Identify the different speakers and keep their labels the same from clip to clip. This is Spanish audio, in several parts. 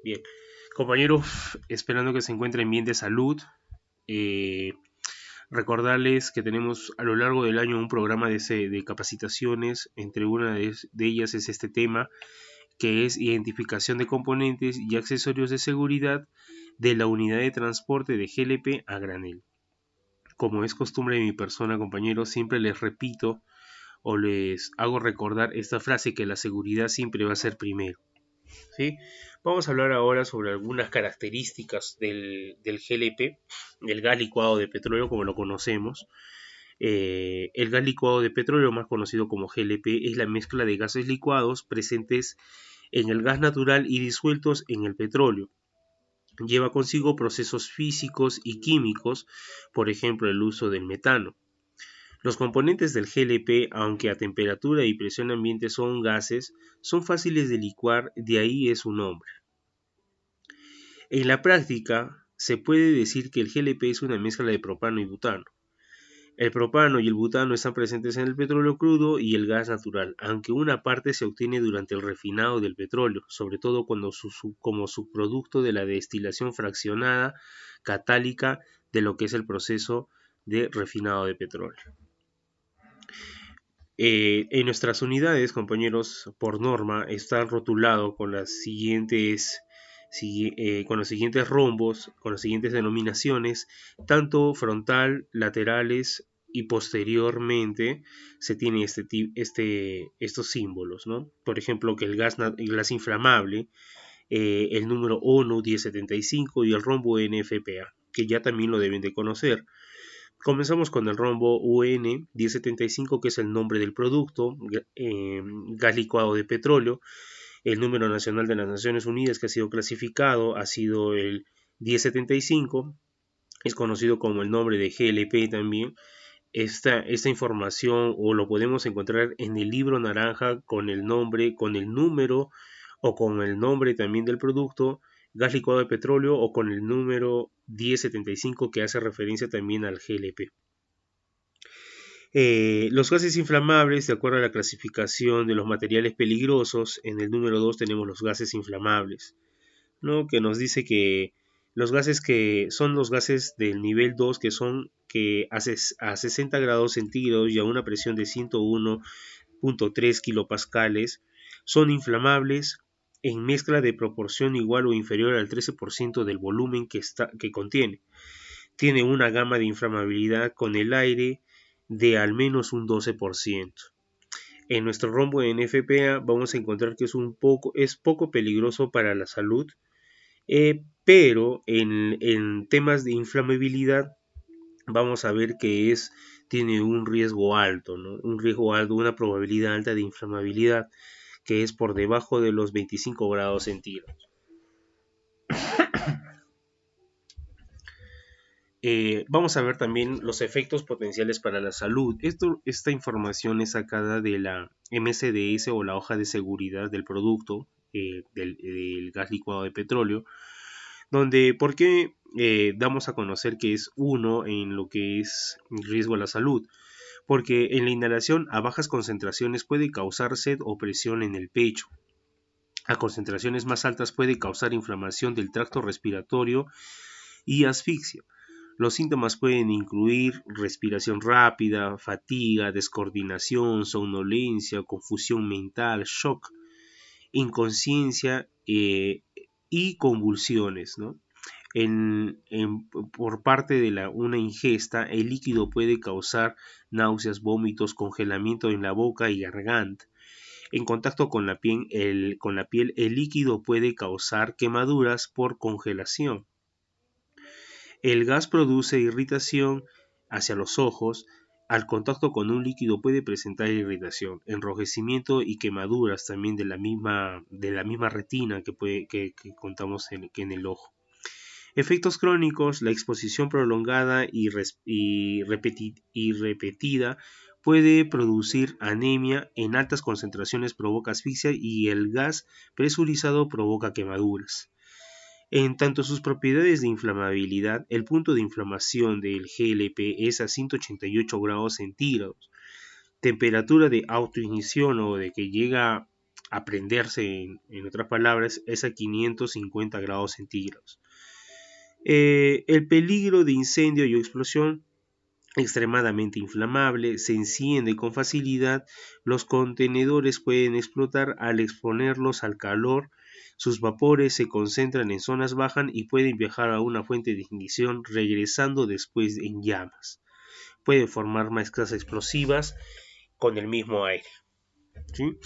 Speaker 1: Bien, compañeros, esperando que se encuentren bien de salud. eh, Recordarles que tenemos a lo largo del año un programa de capacitaciones. Entre una de ellas es este tema, que es identificación de componentes y accesorios de seguridad de la unidad de transporte de GLP a granel. Como es costumbre de mi persona, compañeros, siempre les repito o les hago recordar esta frase, que la seguridad siempre va a ser primero. ¿Sí? Vamos a hablar ahora sobre algunas características del GLP, del gas licuado de petróleo como lo conocemos. El gas licuado de petróleo, más conocido como GLP, es la mezcla de gases licuados presentes en el gas natural y disueltos en el petróleo. Lleva consigo procesos físicos y químicos, por ejemplo el uso del metano. Los componentes del GLP, aunque a temperatura y presión ambiente son gases, son fáciles de licuar, de ahí es su nombre. En la práctica, se puede decir que el GLP es una mezcla de propano y butano. El propano y el butano están presentes en el petróleo crudo y el gas natural, aunque una parte se obtiene durante el refinado del petróleo, sobre todo como subproducto de la destilación fraccionada catálica de lo que es el proceso de refinado de petróleo. En nuestras unidades, compañeros, por norma, están rotulados con los siguientes rombos, con las siguientes denominaciones, tanto frontal, laterales y posteriormente se tiene estos símbolos, ¿no? Por ejemplo, que el gas inflamable, el número ONU 1075 y el rombo NFPA, que ya también lo deben de conocer. Comenzamos con el rombo UN 1075, que es el nombre del producto, gas licuado de petróleo. El número nacional de las Naciones Unidas que ha sido clasificado ha sido el 1075, es conocido como el nombre de GLP también. Esta información o lo podemos encontrar en el libro naranja con el nombre, con el número o con el nombre también del producto, gas licuado de petróleo, o con el número 1075 que hace referencia también al GLP. Los gases inflamables, de acuerdo a la clasificación de los materiales peligrosos, en el número 2 tenemos los gases inflamables, ¿no? Que nos dice que los gases que son los gases del nivel 2, que son que a 60 grados centígrados y a una presión de 101.3 kilopascales, son inflamables en mezcla de proporción igual o inferior al 13% del volumen que contiene. Tiene una gama de inflamabilidad con el aire de al menos un 12%. En nuestro rombo de NFPA vamos a encontrar que es poco peligroso para la salud, pero en temas de inflamabilidad vamos a ver que tiene un riesgo alto, ¿no? Un riesgo alto, una probabilidad alta de inflamabilidad, que es por debajo de los 25 grados centígrados. Vamos a ver también los efectos potenciales para la salud. Esta información es sacada de la MSDS, o la hoja de seguridad del producto, del gas licuado de petróleo, donde, ¿por qué damos a conocer que es uno en lo que es riesgo a la salud? Porque en la inhalación a bajas concentraciones puede causar sed o presión en el pecho. A concentraciones más altas puede causar inflamación del tracto respiratorio y asfixia. Los síntomas pueden incluir respiración rápida, fatiga, descoordinación, somnolencia, confusión mental, shock, inconsciencia y convulsiones, ¿no? Por parte de una ingesta, el líquido puede causar náuseas, vómitos, congelamiento en la boca y garganta. En contacto con la piel, el líquido puede causar quemaduras por congelación. El gas produce irritación hacia los ojos. Al contacto con un líquido puede presentar irritación, enrojecimiento y quemaduras también de la misma retina que contamos en el ojo. Efectos crónicos: la exposición prolongada y repetida puede producir anemia, en altas concentraciones provoca asfixia y el gas presurizado provoca quemaduras. En tanto sus propiedades de inflamabilidad, el punto de inflamación del GLP es a 188 grados centígrados. Temperatura de autoignición o de que llega a prenderse, en otras palabras, es a 550 grados centígrados. El peligro de incendio y explosión extremadamente inflamable, se enciende con facilidad, los contenedores pueden explotar al exponerlos al calor, sus vapores se concentran en zonas bajas y pueden viajar a una fuente de ignición regresando después en llamas. Pueden formar mezclas explosivas con el mismo aire. ¿Sí?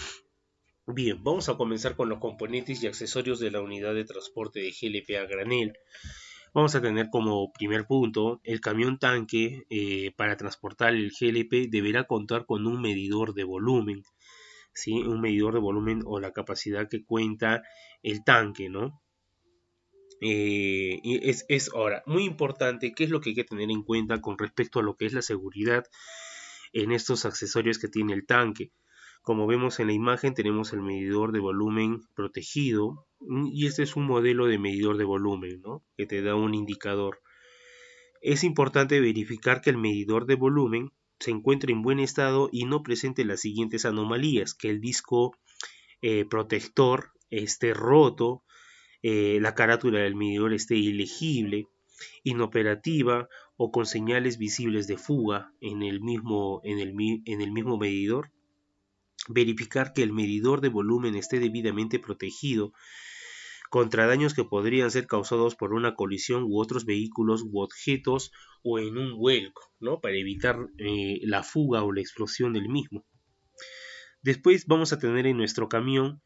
Speaker 1: Bien, vamos a comenzar con los componentes y accesorios de la unidad de transporte de GLP a granel. Vamos a tener como primer punto el camión tanque. Para transportar el GLP deberá contar con un medidor de volumen, ¿sí? Un medidor de volumen o la capacidad que cuenta el tanque, ¿no? Y es ahora muy importante qué es lo que hay que tener en cuenta con respecto a lo que es la seguridad en estos accesorios que tiene el tanque. Como vemos en la imagen, tenemos el medidor de volumen protegido y este es un modelo de medidor de volumen, ¿no? Que te da un indicador. Es importante verificar que el medidor de volumen se encuentre en buen estado y no presente las siguientes anomalías: que el disco protector esté roto, la carátula del medidor esté ilegible, inoperativa o con señales visibles de fuga en el mismo medidor. Verificar que el medidor de volumen esté debidamente protegido contra daños que podrían ser causados por una colisión u otros vehículos u objetos o en un vuelco, ¿no? Para evitar la fuga o la explosión del mismo. Después vamos a tener en nuestro camión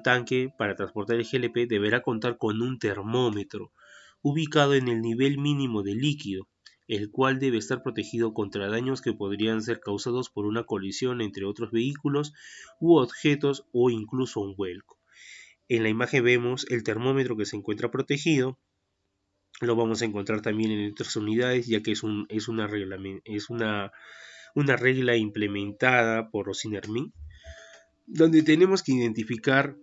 Speaker 1: tanque para transportar el GLP deberá contar con un termómetro ubicado en el nivel mínimo de líquido, el cual debe estar protegido contra daños que podrían ser causados por una colisión entre otros vehículos u objetos o incluso un vuelco. En la imagen vemos el termómetro que se encuentra protegido. Lo vamos a encontrar también en otras unidades, ya que es una regla implementada por Osinermin, donde tenemos que identificar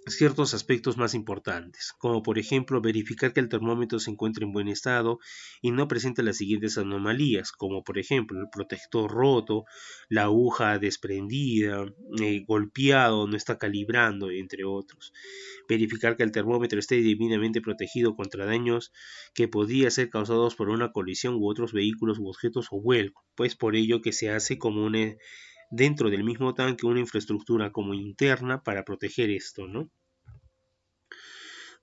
Speaker 1: ciertos aspectos más importantes, como por ejemplo verificar que el termómetro se encuentre en buen estado y no presenta las siguientes anomalías, como por ejemplo el protector roto, la aguja desprendida, golpeado, no está calibrando, entre otros. Verificar que el termómetro esté debidamente protegido contra daños que podrían ser causados por una colisión u otros vehículos u objetos o vuelco, pues por ello que se hace como dentro del mismo tanque una infraestructura como interna para proteger esto, ¿no?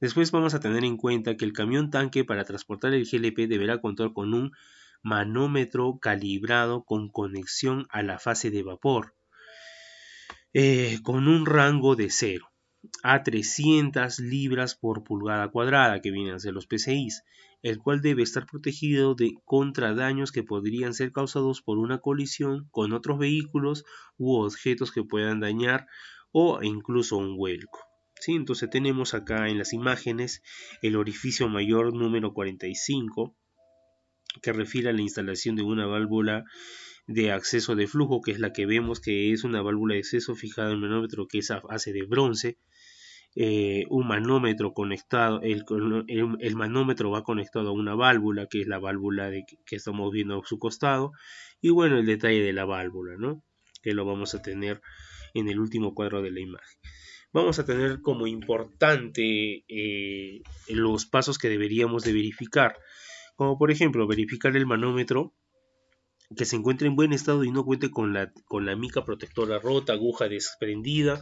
Speaker 1: Después vamos a tener en cuenta que el camión tanque para transportar el GLP deberá contar con un manómetro calibrado con conexión a la fase de vapor, con un rango de 0 a 300 libras por pulgada cuadrada, que vienen a ser los PSIs, el cual debe estar protegido contra daños que podrían ser causados por una colisión con otros vehículos u objetos que puedan dañar o incluso un vuelco. ¿Sí? Entonces tenemos acá en las imágenes el orificio mayor número 45, que refiere a la instalación de una válvula de acceso de flujo, que es la que vemos que es una válvula de acceso fijada en un manómetro que es a base de bronce. Un manómetro conectado, el manómetro va conectado a una válvula, que es la válvula que estamos viendo a su costado, y bueno, el detalle de la válvula, ¿no? Que lo vamos a tener en el último cuadro de la imagen. Vamos a tener como importante los pasos que deberíamos de verificar, como por ejemplo verificar el manómetro que se encuentre en buen estado y no cuente con la mica protectora rota, aguja desprendida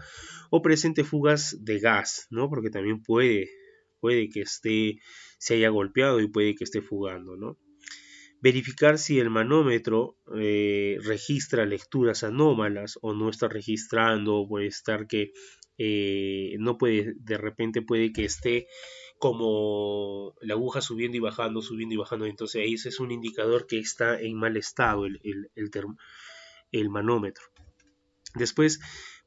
Speaker 1: o presente fugas de gas, ¿no? Porque también puede que se haya golpeado y puede que esté fugando, ¿no? Verificar si el manómetro registra lecturas anómalas o no está registrando, puede estar que no puede, de repente puede que esté como la aguja subiendo y bajando, entonces ahí ese es un indicador que está en mal estado el manómetro. Después,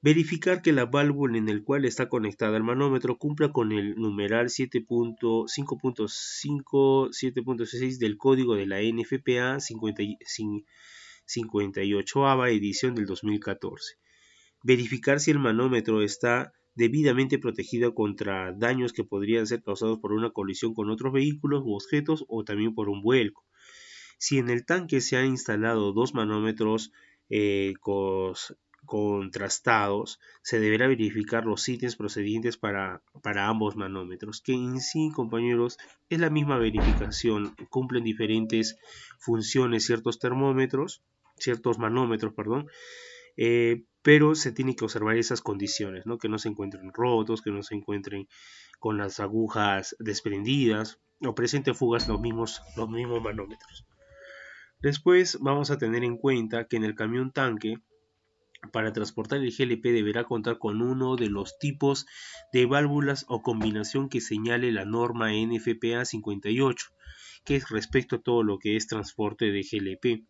Speaker 1: verificar que la válvula en el cual está conectada el manómetro cumpla con el numeral 7.5.6 del código de la NFPA 58ª edición del 2014. Verificar si el manómetro está debidamente protegido contra daños que podrían ser causados por una colisión con otros vehículos u objetos o también por un vuelco. Si en el tanque se han instalado dos manómetros contrastados, se deberá verificar los ítems procedientes para ambos manómetros, que en sí, compañeros, es la misma verificación, cumplen diferentes funciones ciertos manómetros, perdón, pero se tiene que observar esas condiciones, ¿no? Que no se encuentren rotos, que no se encuentren con las agujas desprendidas o presenten fugas los mismos manómetros. Después vamos a tener en cuenta que en el camión tanque, para transportar el GLP deberá contar con uno de los tipos de válvulas o combinación que señale la norma NFPA 58, que es respecto a todo lo que es transporte de GLP.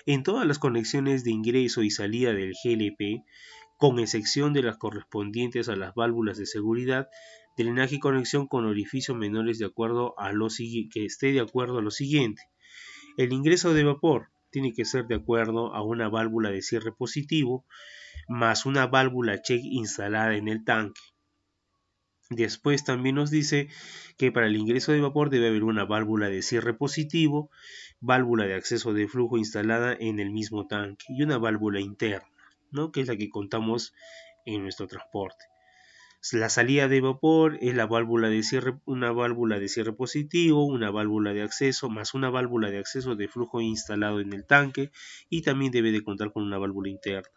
Speaker 1: En todas las conexiones de ingreso y salida del GLP, con excepción de las correspondientes a las válvulas de seguridad, drenaje y conexión con orificios menores de acuerdo a que esté de acuerdo a lo siguiente. El ingreso de vapor tiene que ser de acuerdo a una válvula de cierre positivo más una válvula check instalada en el tanque. Después también nos dice que para el ingreso de vapor debe haber una válvula de cierre positivo, válvula de acceso de flujo instalada en el mismo tanque y una válvula interna, ¿no? Que es la que contamos en nuestro transporte. La salida de vapor es la válvula de cierre, una válvula de cierre positivo, una válvula de acceso más una válvula de acceso de flujo instalado en el tanque y también debe de contar con una válvula interna.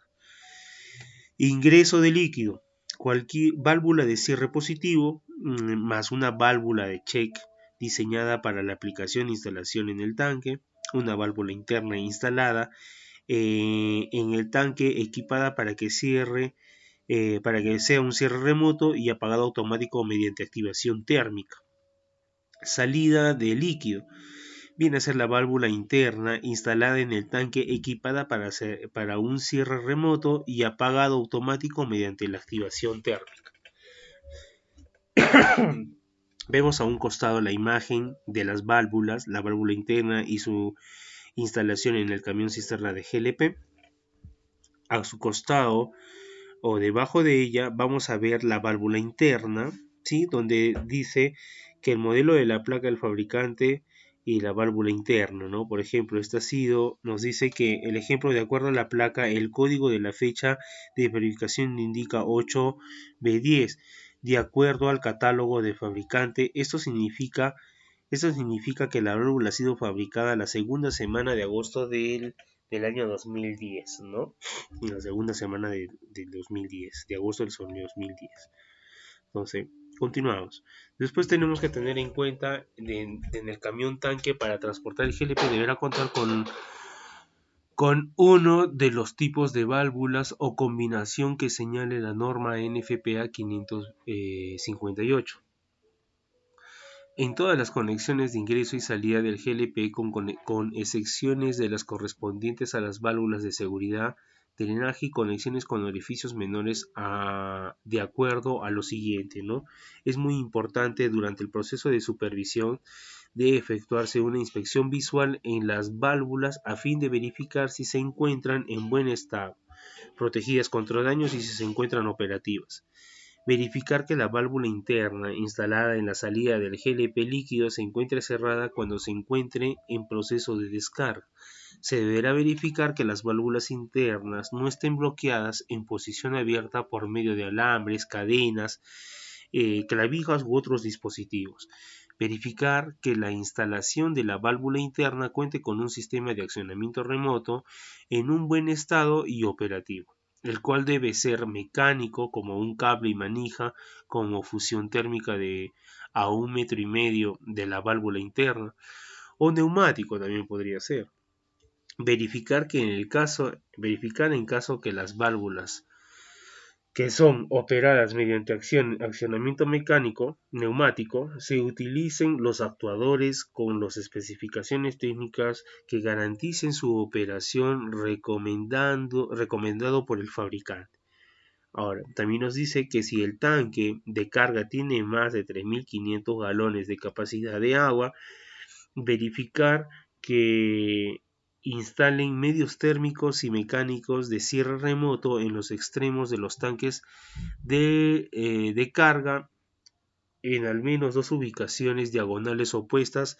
Speaker 1: Ingreso de líquido, cualquier válvula de cierre positivo más una válvula de check diseñada para la aplicación e instalación en el tanque, una válvula interna instalada en el tanque equipada para que para que sea un cierre remoto y apagado automático mediante activación térmica. Salida de líquido. Viene a ser la válvula interna instalada en el tanque equipada para un cierre remoto y apagado automático mediante la activación térmica. Vemos a un costado la imagen de las válvulas, la válvula interna y su instalación en el camión cisterna de GLP. A su costado o debajo de ella vamos a ver la válvula interna, ¿sí? Donde dice que el modelo de la placa del fabricante y la válvula interna, ¿no? Por ejemplo, nos dice que el ejemplo, de acuerdo a la placa, el código de la fecha de verificación indica 8B10, de acuerdo al catálogo de fabricante. Esto significa que la válvula ha sido fabricada la segunda semana de agosto del año 2010, ¿no? En la segunda semana del 2010, de agosto del 2010. Entonces, continuamos. Después tenemos que tener en cuenta en el camión tanque para transportar el GLP deberá contar con uno de los tipos de válvulas o combinación que señale la norma NFPA 558. En todas las conexiones de ingreso y salida del GLP, con excepciones de las correspondientes a las válvulas de seguridad, drenaje y conexiones con orificios menores de acuerdo a lo siguiente, ¿no? Es muy importante durante el proceso de supervisión de efectuarse una inspección visual en las válvulas a fin de verificar si se encuentran en buen estado, protegidas contra daños y si se encuentran operativas. Verificar que la válvula interna instalada en la salida del GLP líquido se encuentre cerrada cuando se encuentre en proceso de descarga. Se deberá verificar que las válvulas internas no estén bloqueadas en posición abierta por medio de alambres, cadenas, clavijas u otros dispositivos. Verificar que la instalación de la válvula interna cuente con un sistema de accionamiento remoto en un buen estado y operativo, el cual debe ser mecánico, como un cable y manija, como fusión térmica a 1,5 metros de la válvula interna, o neumático también podría ser. Verificar en caso que las válvulas que son operadas mediante accionamiento mecánico, neumático, se utilicen los actuadores con las especificaciones técnicas que garanticen su operación recomendado por el fabricante. Ahora, también nos dice que si el tanque de carga tiene más de 3.500 galones de capacidad de agua, verificar que instalen medios térmicos y mecánicos de cierre remoto en los extremos de los tanques de carga en al menos 2 ubicaciones diagonales opuestas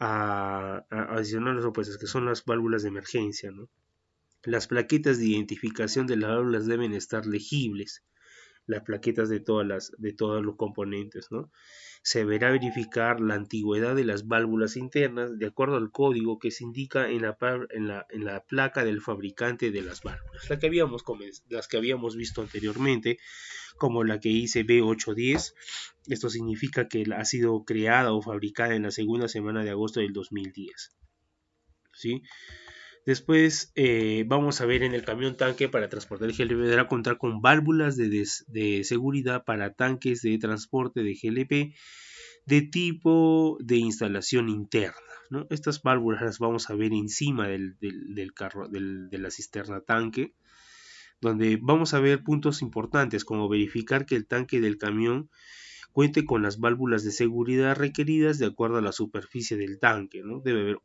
Speaker 1: adicionales opuestas, que son las válvulas de emergencia, ¿no? Las plaquetas de identificación de las válvulas deben estar legibles, las plaquetas de todos los componentes, ¿no? Se deberá verificar la antigüedad de las válvulas internas de acuerdo al código que se indica en la placa del fabricante de las válvulas, las que habíamos visto anteriormente, como la que dice B810. Esto significa que ha sido creada o fabricada en la segunda semana de agosto del 2010. ¿Sí? Después vamos a ver en el camión tanque para transportar GLP deberá contar con válvulas de seguridad para tanques de transporte de GLP de tipo de instalación interna, ¿no? Estas válvulas las vamos a ver encima del carro, de la cisterna tanque, donde vamos a ver puntos importantes como verificar que el tanque del camión cuente con las válvulas de seguridad requeridas de acuerdo a la superficie del tanque, ¿no? Debe haber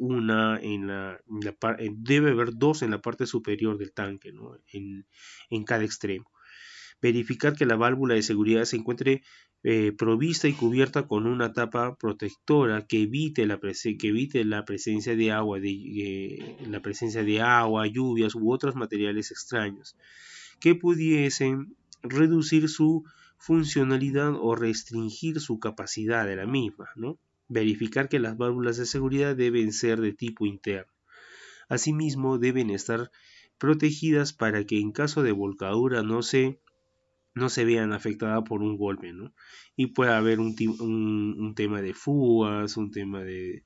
Speaker 1: debe haber dos en la parte superior del tanque, ¿no? En cada extremo. Verificar que la válvula de seguridad se encuentre provista y cubierta con una tapa protectora que evite la presencia de agua, lluvias u otros materiales extraños que pudiesen reducir su funcionalidad o restringir su capacidad de la misma, ¿no? Verificar que las válvulas de seguridad deben ser de tipo interno. Asimismo, deben estar protegidas para que en caso de volcadura no se vean afectadas por un golpe, ¿no? Y puede haber un tema de fugas, un tema de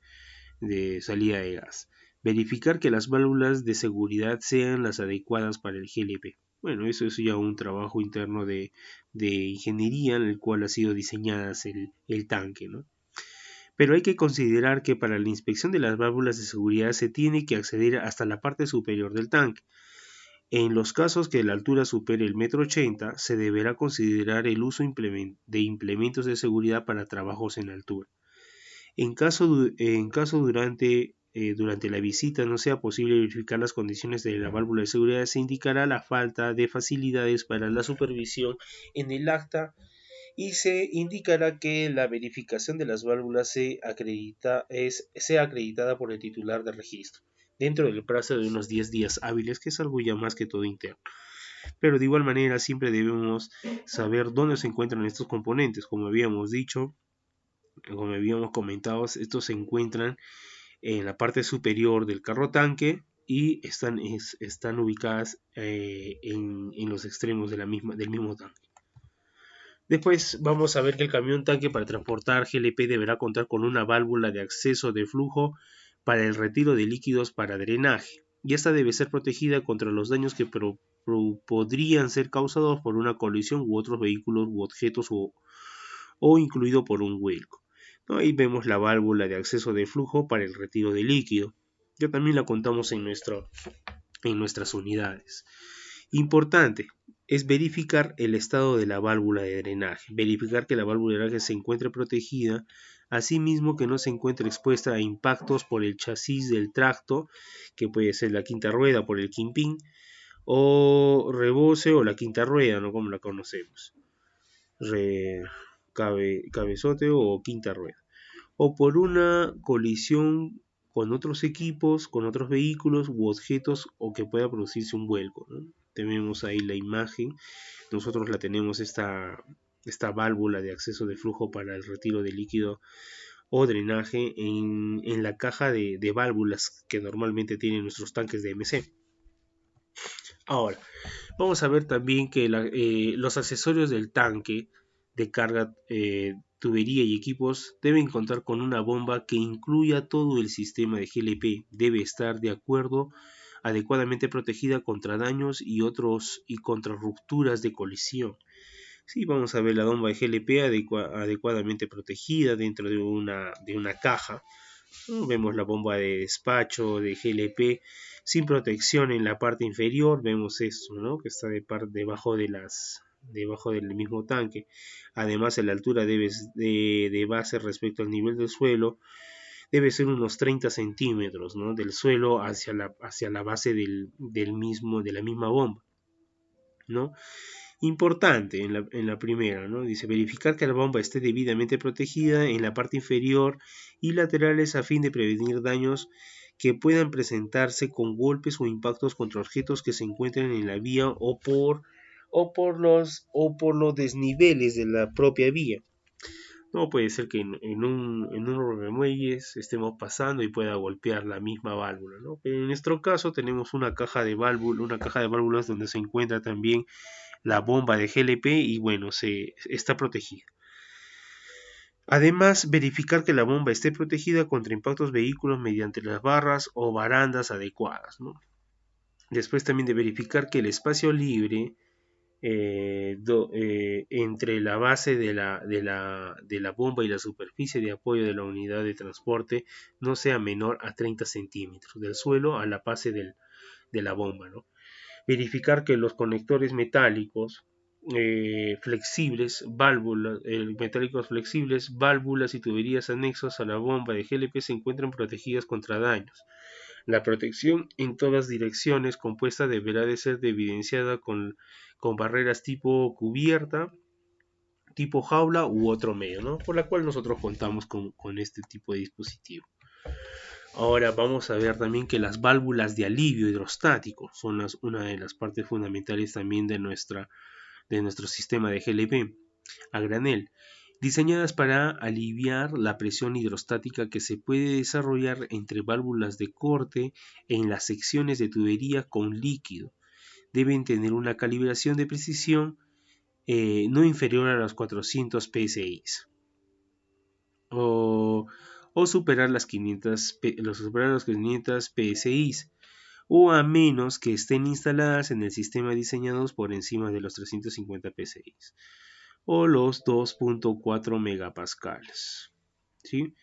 Speaker 1: salida de gas. Verificar que las válvulas de seguridad sean las adecuadas para el GLP. Bueno, eso es ya un trabajo interno de ingeniería en el cual ha sido diseñada el tanque, ¿no? Pero hay que considerar que para la inspección de las válvulas de seguridad se tiene que acceder hasta la parte superior del tanque. En los casos que la altura supere el 1,80 m, se deberá considerar el uso de implementos de seguridad para trabajos en altura. En caso durante la visita no sea posible verificar las condiciones de la válvula de seguridad, se indicará la falta de facilidades para la supervisión en el acta y se indicará que la verificación de las válvulas sea acreditada por el titular de registro, dentro del plazo de unos 10 días hábiles, que es algo ya más que todo interno. Pero de igual manera siempre debemos saber dónde se encuentran estos componentes. Como habíamos dicho, como habíamos comentado, estos se encuentran en la parte superior del carro tanque y están ubicadas en los extremos del mismo tanque. Después vamos a ver que el camión tanque para transportar GLP deberá contar con una válvula de acceso de flujo para el retiro de líquidos para drenaje, y esta debe ser protegida contra los daños que podrían ser causados por una colisión u otros vehículos u objetos o incluido por un vuelco. ¿No? Ahí vemos la válvula de acceso de flujo para el retiro de líquido. Ya también la contamos en nuestras unidades. Importante es verificar el estado de la válvula de drenaje, verificar que la válvula de drenaje se encuentre protegida, asimismo que no se encuentre expuesta a impactos por el chasis del tracto, que puede ser la quinta rueda por el kingpin, o reboce o la quinta rueda, ¿no? Como la conocemos, cabezote o quinta rueda, o por una colisión con otros equipos, con otros vehículos u objetos, o que pueda producirse un vuelco, ¿no? Tenemos ahí la imagen, nosotros la tenemos esta válvula de acceso de flujo para el retiro de líquido o drenaje en la caja de válvulas que normalmente tienen nuestros tanques de MC. Ahora, vamos a ver también que los accesorios del tanque de carga, tubería y equipos deben contar con una bomba que incluya todo el sistema de GLP. Debe estar adecuadamente protegida contra daños y contra rupturas de colisión. Sí, vamos a ver la bomba de GLP adecuadamente protegida dentro de una caja. Vemos la bomba de despacho de GLP sin protección en la parte inferior. Vemos esto, ¿no? Que está debajo del mismo tanque. Además, la altura de base respecto al nivel del suelo debe ser unos 30 centímetros, ¿no? Del suelo hacia la base de la misma bomba, ¿no? Importante en la primera, ¿no? Dice verificar que la bomba esté debidamente protegida en la parte inferior y laterales a fin de prevenir daños que puedan presentarse con golpes o impactos contra objetos que se encuentren en la vía o por los desniveles de la propia vía. No puede ser que en un rompemuelles estemos pasando y pueda golpear la misma válvula, ¿no? Pero en nuestro caso tenemos una caja de válvulas donde se encuentra también la bomba de GLP y bueno, se está protegida. Además, verificar que la bomba esté protegida contra impactos vehículos mediante las barras o barandas adecuadas, ¿no? Después también de verificar que el espacio libre entre la base de la bomba y la superficie de apoyo de la unidad de transporte no sea menor a 30 centímetros del suelo a la base de la bomba, ¿no? Verificar que los conectores metálicos válvulas y tuberías anexos a la bomba de GLP se encuentren protegidas contra daños. La protección en todas direcciones compuesta deberá de ser evidenciada con barreras tipo cubierta, tipo jaula u otro medio, ¿no? Por la cual nosotros contamos con este tipo de dispositivo. Ahora vamos a ver también que las válvulas de alivio hidrostático son una de las partes fundamentales también de nuestro sistema de GLP a granel, diseñadas para aliviar la presión hidrostática que se puede desarrollar entre válvulas de corte en las secciones de tubería con líquido. Deben tener una calibración de precisión no inferior a los 400 psi o superar los 500 psi o a menos que estén instaladas en el sistema diseñados por encima de los 350 psi o los 2.4 megapascales, ¿sí?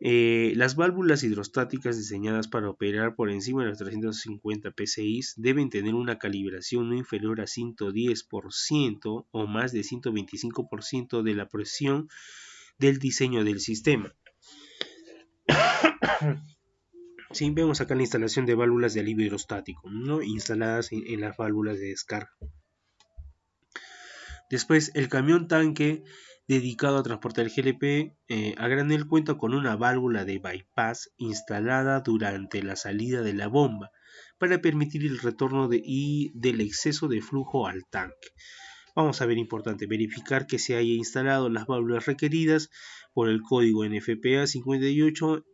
Speaker 1: Las válvulas hidrostáticas diseñadas para operar por encima de los 350 psi deben tener una calibración no inferior a 110% o más de 125% de la presión del diseño del sistema. Sí, vemos acá la instalación de válvulas de alivio hidrostático, ¿no? Instaladas en las válvulas de descarga. Después, el camión tanque dedicado a transportar el GLP a granel cuenta con una válvula de bypass instalada durante la salida de la bomba para permitir el retorno del exceso de flujo al tanque. Vamos a ver, importante, verificar que se haya instalado las válvulas requeridas por el código NFPA 58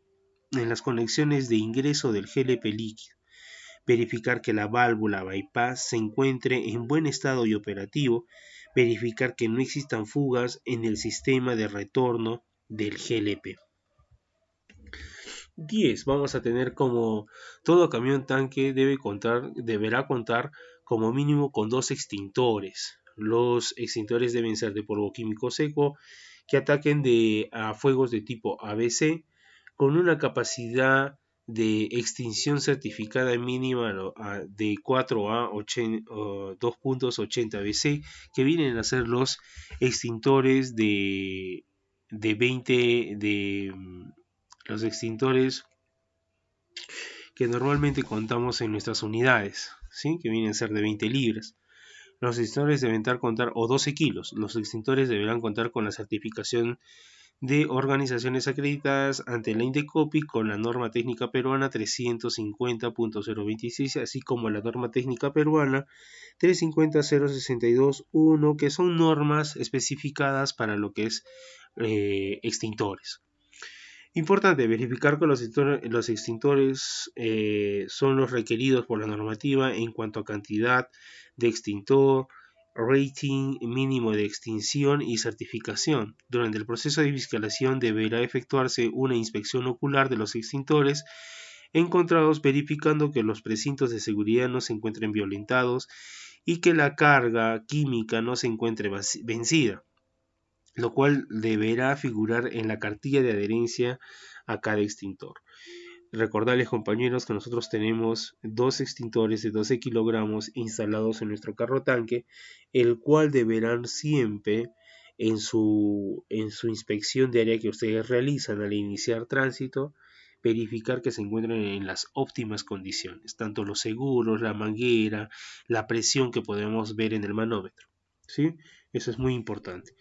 Speaker 1: en las conexiones de ingreso del GLP líquido. Verificar que la válvula bypass se encuentre en buen estado y operativo. Verificar que no existan fugas en el sistema de retorno del GLP. 10. Vamos a tener como todo camión tanque deberá contar como mínimo con 2 extintores. Los extintores deben ser de polvo químico seco que ataquen a fuegos de tipo ABC con una capacidad de extinción certificada mínima de 4 a 2.80 BC, que vienen a ser los extintores de 20 los extintores que normalmente contamos en nuestras unidades, ¿sí? Que vienen a ser de 20 libras. Los extintores deben contar o 12 kilos. Los extintores deberán contar con la certificación de organizaciones acreditadas ante la Indecopi con la norma técnica peruana 350.026, así como la norma técnica peruana 350.062.1, que son normas especificadas para lo que es extintores. Importante verificar que los extintores son los requeridos por la normativa en cuanto a cantidad de extintor, rating mínimo de extinción y certificación. Durante el proceso de fiscalización deberá efectuarse una inspección ocular de los extintores encontrados, verificando que los precintos de seguridad no se encuentren violentados y que la carga química no se encuentre vencida, lo cual deberá figurar en la cartilla de adherencia a cada extintor. Recordarles, compañeros, que nosotros tenemos 2 extintores de 12 kilogramos instalados en nuestro carro tanque, el cual deberán siempre en su inspección diaria que ustedes realizan al iniciar tránsito, verificar que se encuentren en las óptimas condiciones, tanto los seguros, la manguera, la presión que podemos ver en el manómetro, ¿sí? Eso es muy importante.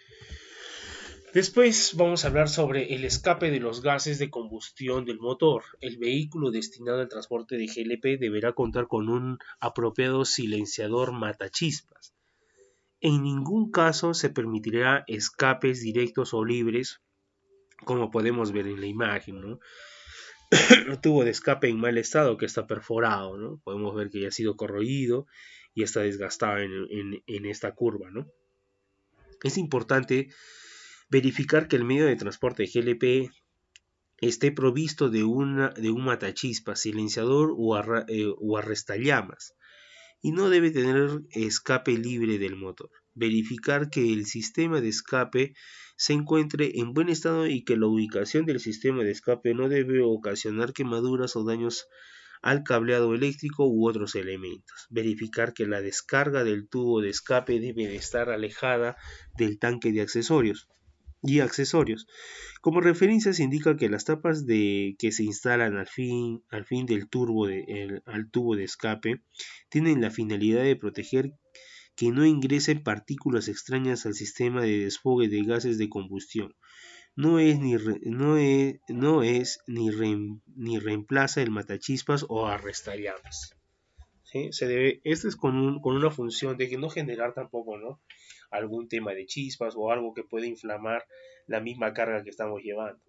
Speaker 1: Después vamos a hablar sobre el escape de los gases de combustión del motor. El vehículo destinado al transporte de GLP deberá contar con un apropiado silenciador matachispas. En ningún caso se permitirá escapes directos o libres, como podemos ver en la imagen, ¿no? El tubo de escape en mal estado que está perforado, ¿no? Podemos ver que ya ha sido corroído y está desgastado en esta curva, ¿no? Es importante verificar que el medio de transporte GLP esté provisto de un matachispas, silenciador o arrestallamas y no debe tener escape libre del motor. Verificar que el sistema de escape se encuentre en buen estado y que la ubicación del sistema de escape no debe ocasionar quemaduras o daños al cableado eléctrico u otros elementos. Verificar que la descarga del tubo de escape debe de estar alejada del tanque de accesorios. Como referencia se indica que las tapas que se instalan al fin del al tubo de escape tienen la finalidad de proteger que no ingresen partículas extrañas al sistema de desfogue de gases de combustión. Ni reemplaza el matachispas o arrestallamas. ¿Sí? Esto es con una función de que no generar tampoco, ¿no?, algún tema de chispas o algo que pueda inflamar la misma carga que estamos llevando.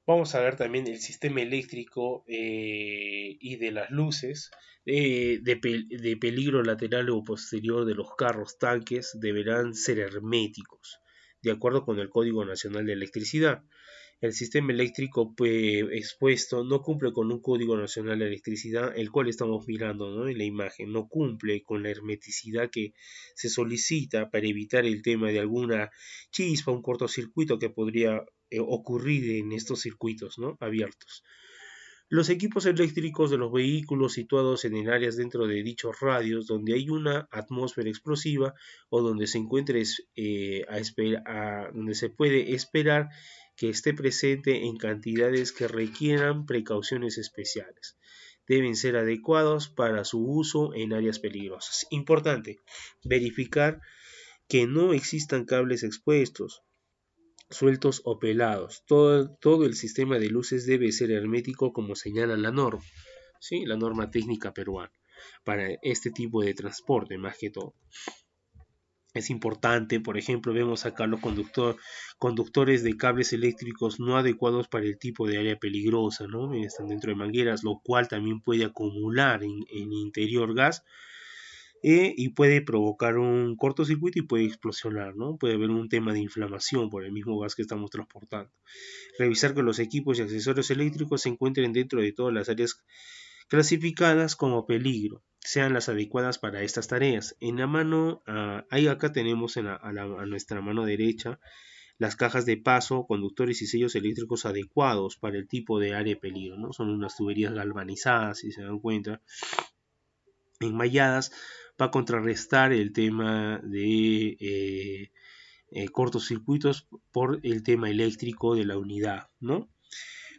Speaker 1: Vamos a ver también el sistema eléctrico y de las luces de peligro lateral o posterior de los carros tanques deberán ser herméticos, de acuerdo con el Código Nacional de Electricidad. El sistema eléctrico expuesto no cumple con un Código Nacional de Electricidad, el cual estamos mirando, ¿no?, en la imagen. No cumple con la hermeticidad que se solicita para evitar el tema de alguna chispa, un cortocircuito que podría ocurrir en estos circuitos, ¿no?, abiertos. Los equipos eléctricos de los vehículos situados en el áreas dentro de dichos radios donde hay una atmósfera explosiva o donde se encuentre donde se puede esperar que esté presente en cantidades que requieran precauciones especiales. Deben ser adecuados para su uso en áreas peligrosas. Importante, verificar que no existan cables expuestos, sueltos o pelados. Todo el sistema de luces debe ser hermético como señala la norma, ¿sí?, la norma técnica peruana, para este tipo de transporte más que todo. Es importante, por ejemplo, vemos acá los conductores de cables eléctricos no adecuados para el tipo de área peligrosa, ¿no? Están dentro de mangueras, lo cual también puede acumular en interior gas y puede provocar un cortocircuito y puede explosionar, ¿no? Puede haber un tema de inflamación por el mismo gas que estamos transportando. Revisar que los equipos y accesorios eléctricos se encuentren dentro de todas las áreas clasificadas como peligro, sean las adecuadas para estas tareas. En la mano, ahí acá tenemos a nuestra mano derecha las cajas de paso, conductores y sellos eléctricos adecuados para el tipo de área de peligro, ¿no? Son unas tuberías galvanizadas, si se dan cuenta, enmalladas, para contrarrestar el tema de cortocircuitos por el tema eléctrico de la unidad, ¿no?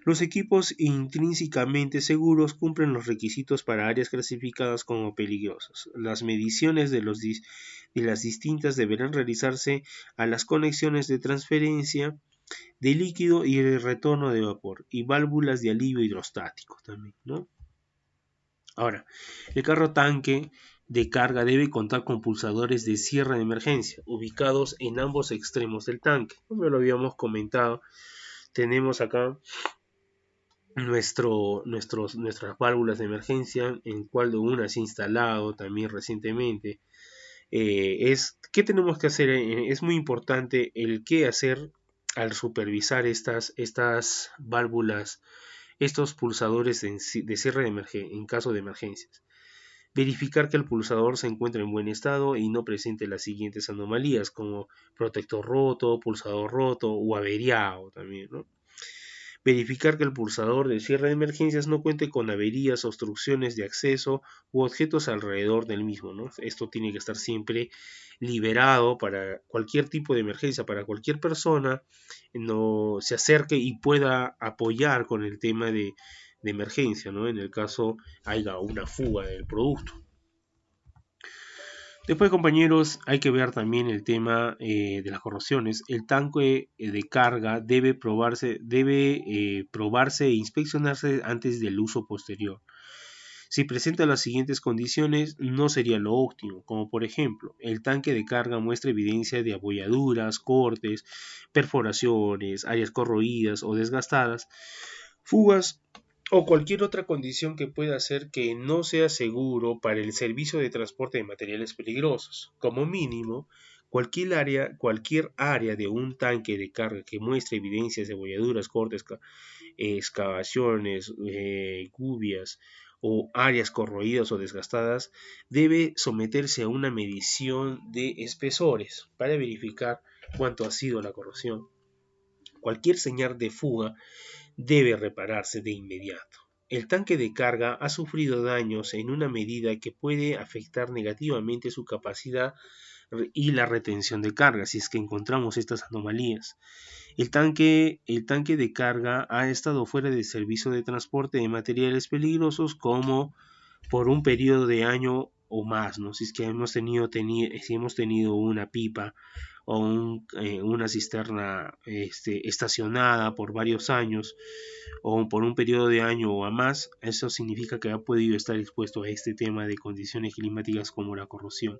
Speaker 1: Los equipos intrínsecamente seguros cumplen los requisitos para áreas clasificadas como peligrosas. Las mediciones de las distintas deberán realizarse a las conexiones de transferencia de líquido y de retorno de vapor y válvulas de alivio hidrostático también, ¿no? Ahora, el carro tanque de carga debe contar con pulsadores de cierre de emergencia ubicados en ambos extremos del tanque. Como lo habíamos comentado, tenemos acá nuestras válvulas de emergencia, en cual de una se ha instalado también recientemente. ¿Qué tenemos que hacer? Es muy importante el qué hacer al supervisar estas válvulas, estos pulsadores de cierre en caso de emergencias. Verificar que el pulsador se encuentra en buen estado y no presente las siguientes anomalías como protector roto, pulsador roto o averiado también, ¿no? Verificar que el pulsador de cierre de emergencias no cuente con averías, obstrucciones de acceso u objetos alrededor del mismo, ¿no? Esto tiene que estar siempre liberado para cualquier tipo de emergencia, para cualquier persona no se acerque y pueda apoyar con el tema de emergencia, ¿no? En el caso haya una fuga del producto. Después, compañeros, hay que ver también el tema de las corrosiones. El tanque de carga debe probarse e inspeccionarse antes del uso posterior. Si presenta las siguientes condiciones, no sería lo óptimo, como por ejemplo, el tanque de carga muestra evidencia de abolladuras, cortes, perforaciones, áreas corroídas o desgastadas, fugas o cualquier otra condición que pueda hacer que no sea seguro para el servicio de transporte de materiales peligrosos. Como mínimo, cualquier área de un tanque de carga que muestre evidencias de abolladuras, cortes, excavaciones, gubias o áreas corroídas o desgastadas debe someterse a una medición de espesores para verificar cuánto ha sido la corrosión. Cualquier señal de fuga debe repararse de inmediato. El tanque de carga ha sufrido daños en una medida que puede afectar negativamente su capacidad y la retención de carga, si es que encontramos estas anomalías. El tanque de carga ha estado fuera de servicio de transporte de materiales peligrosos como por un periodo de año o más, ¿no? Si es que si hemos tenido una pipa o una cisterna estacionada por varios años o por un periodo de año o a más, eso significa que ha podido estar expuesto a este tema de condiciones climáticas como la corrosión.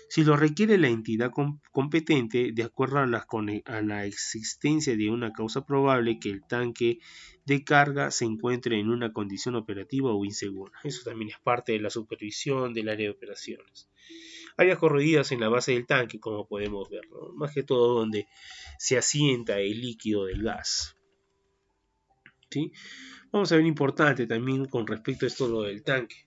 Speaker 1: Si lo requiere la entidad competente, de acuerdo a la existencia de una causa probable que el tanque de carga se encuentre en una condición operativa o insegura. Eso también es parte de la supervisión del área de operaciones. Áreas corroídas en la base del tanque, como podemos ver, ¿no? Más que todo donde se asienta el líquido del gas. ¿Sí? Vamos a ver importante también con respecto a esto lo del tanque.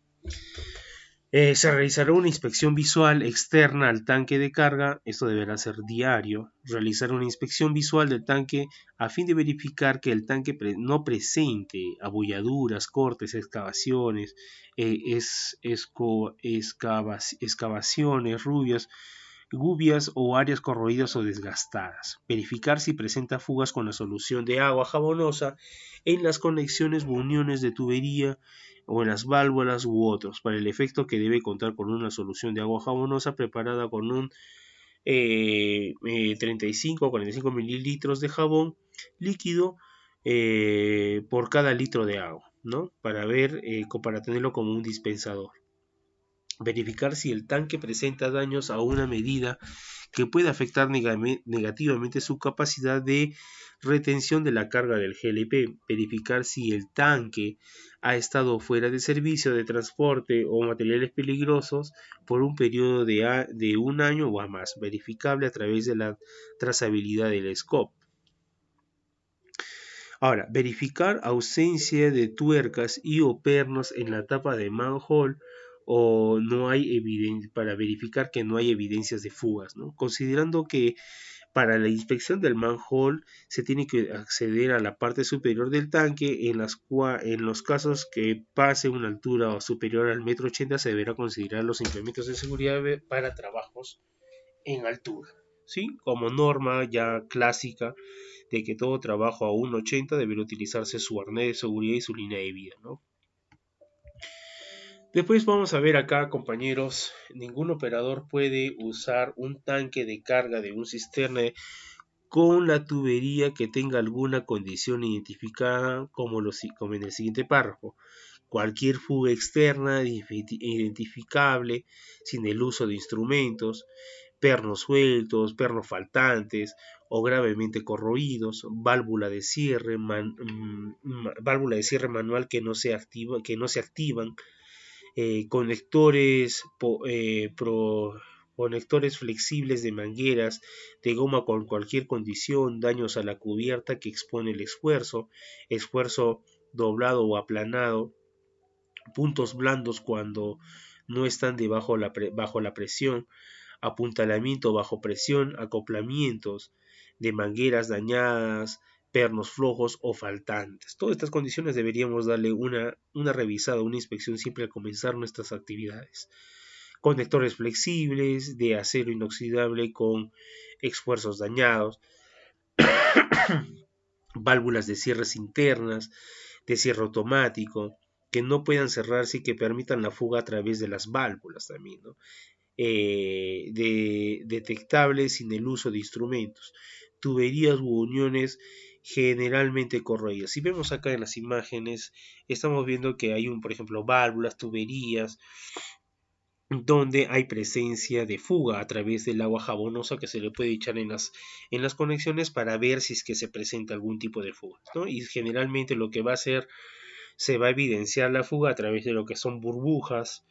Speaker 1: Se realizará una inspección visual externa al tanque de carga, esto deberá ser diario. Realizar una inspección visual del tanque a fin de verificar que el tanque no presente abolladuras, cortes, excavaciones, excavaciones, gubias o áreas corroídas o desgastadas. Verificar si presenta fugas con la solución de agua jabonosa en las conexiones u uniones de tubería o en las válvulas u otros. Para el efecto que debe contar con una solución de agua jabonosa preparada con un 35 o 45 mililitros de jabón líquido por cada litro de agua, ¿no? Para tenerlo como un dispensador. Verificar si el tanque presenta daños a una medida que puede afectar negativamente su capacidad de retención de la carga del GLP. Verificar si el tanque ha estado fuera de servicio de transporte o materiales peligrosos por un periodo de un año o más, verificable a través de la trazabilidad del scope. Ahora, verificar ausencia de tuercas y o pernos en la tapa de manhole o no hay para verificar que no hay evidencias de fugas, ¿no? Considerando que para la inspección del manhole se tiene que acceder a la parte superior del tanque, en los casos que pase una altura superior al 1,80 m se deberá considerar los implementos de seguridad para trabajos en altura, ¿sí? Como norma ya clásica de que todo trabajo a 1,80 deberá utilizarse su arnés de seguridad y su línea de vida, ¿no? Después vamos a ver acá, compañeros, ningún operador puede usar un tanque de carga de un cisterna con la tubería que tenga alguna condición identificada como en el siguiente párrafo. Cualquier fuga externa identificable sin el uso de instrumentos, pernos sueltos, pernos faltantes o gravemente corroídos, válvula de cierre manual que no se activan, conectores flexibles de mangueras de goma con cualquier condición, daños a la cubierta que expone el esfuerzo doblado o aplanado, puntos blandos cuando no están bajo la presión, apuntalamiento bajo presión, acoplamientos de mangueras dañadas, pernos flojos o faltantes. Todas estas condiciones deberíamos darle una revisada, una inspección siempre al comenzar nuestras actividades. Conectores flexibles de acero inoxidable con esfuerzos dañados, válvulas de cierres internas, de cierre automático, que no puedan cerrarse y que permitan la fuga a través de las válvulas también, ¿no? detectables sin el uso de instrumentos, tuberías u uniones generalmente corroídas. Si vemos acá en las imágenes, estamos viendo que hay por ejemplo, válvulas, tuberías, donde hay presencia de fuga a través del agua jabonosa que se le puede echar en las conexiones para ver si es que se presenta algún tipo de fuga, ¿no? Y generalmente lo que va a hacer, se va a evidenciar la fuga a través de lo que son burbujas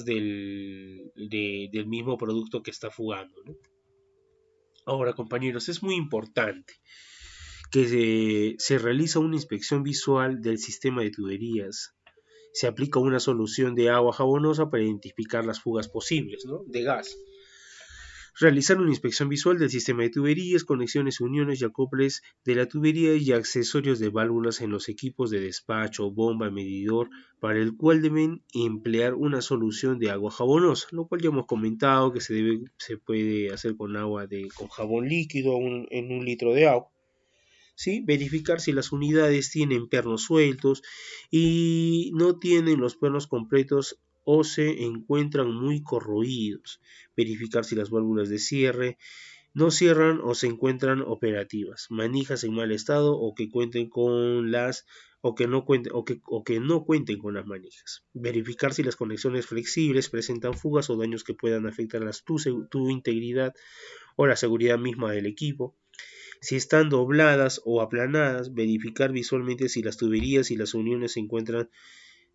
Speaker 1: del mismo producto que está fugando, ¿no? Ahora, compañeros, es muy importante que se realiza una inspección visual del sistema de tuberías. Se aplica una solución de agua jabonosa para identificar las fugas posibles, ¿no?, de gas. Realizar una inspección visual del sistema de tuberías, conexiones, uniones y acoples de la tubería y accesorios de válvulas en los equipos de despacho, bomba, medidor, para el cual deben emplear una solución de agua jabonosa, lo cual ya hemos comentado que se puede hacer con con jabón líquido en un litro de agua. ¿Sí? Verificar si las unidades tienen pernos sueltos y no tienen los pernos completos o se encuentran muy corroídos. Verificar si las válvulas de cierre no cierran o se encuentran operativas. Manijas en mal estado o que cuenten con las o que no cuenten con las manijas. Verificar si las conexiones flexibles presentan fugas o daños que puedan afectar tu integridad o la seguridad misma del equipo. Si están dobladas o aplanadas, verificar visualmente si las tuberías y las uniones se encuentran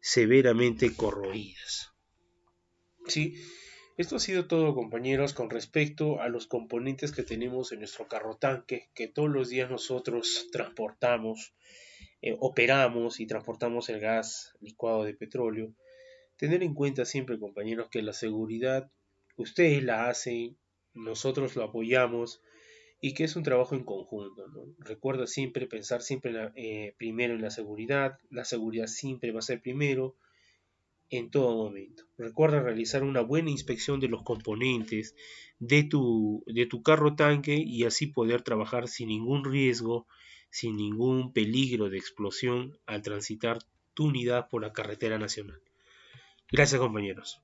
Speaker 1: severamente corroídas. Sí, esto ha sido todo, compañeros, con respecto a los componentes que tenemos en nuestro carro tanque, que todos los días nosotros transportamos, operamos y transportamos el gas licuado de petróleo. Tener en cuenta siempre, compañeros, que la seguridad ustedes la hacen, nosotros lo apoyamos, y que es un trabajo en conjunto, ¿no? Recuerda siempre pensar siempre primero en la seguridad siempre va a ser primero en todo momento. Recuerda realizar una buena inspección de los componentes de tu carro tanque y así poder trabajar sin ningún riesgo, sin ningún peligro de explosión al transitar tu unidad por la carretera nacional. Gracias, compañeros.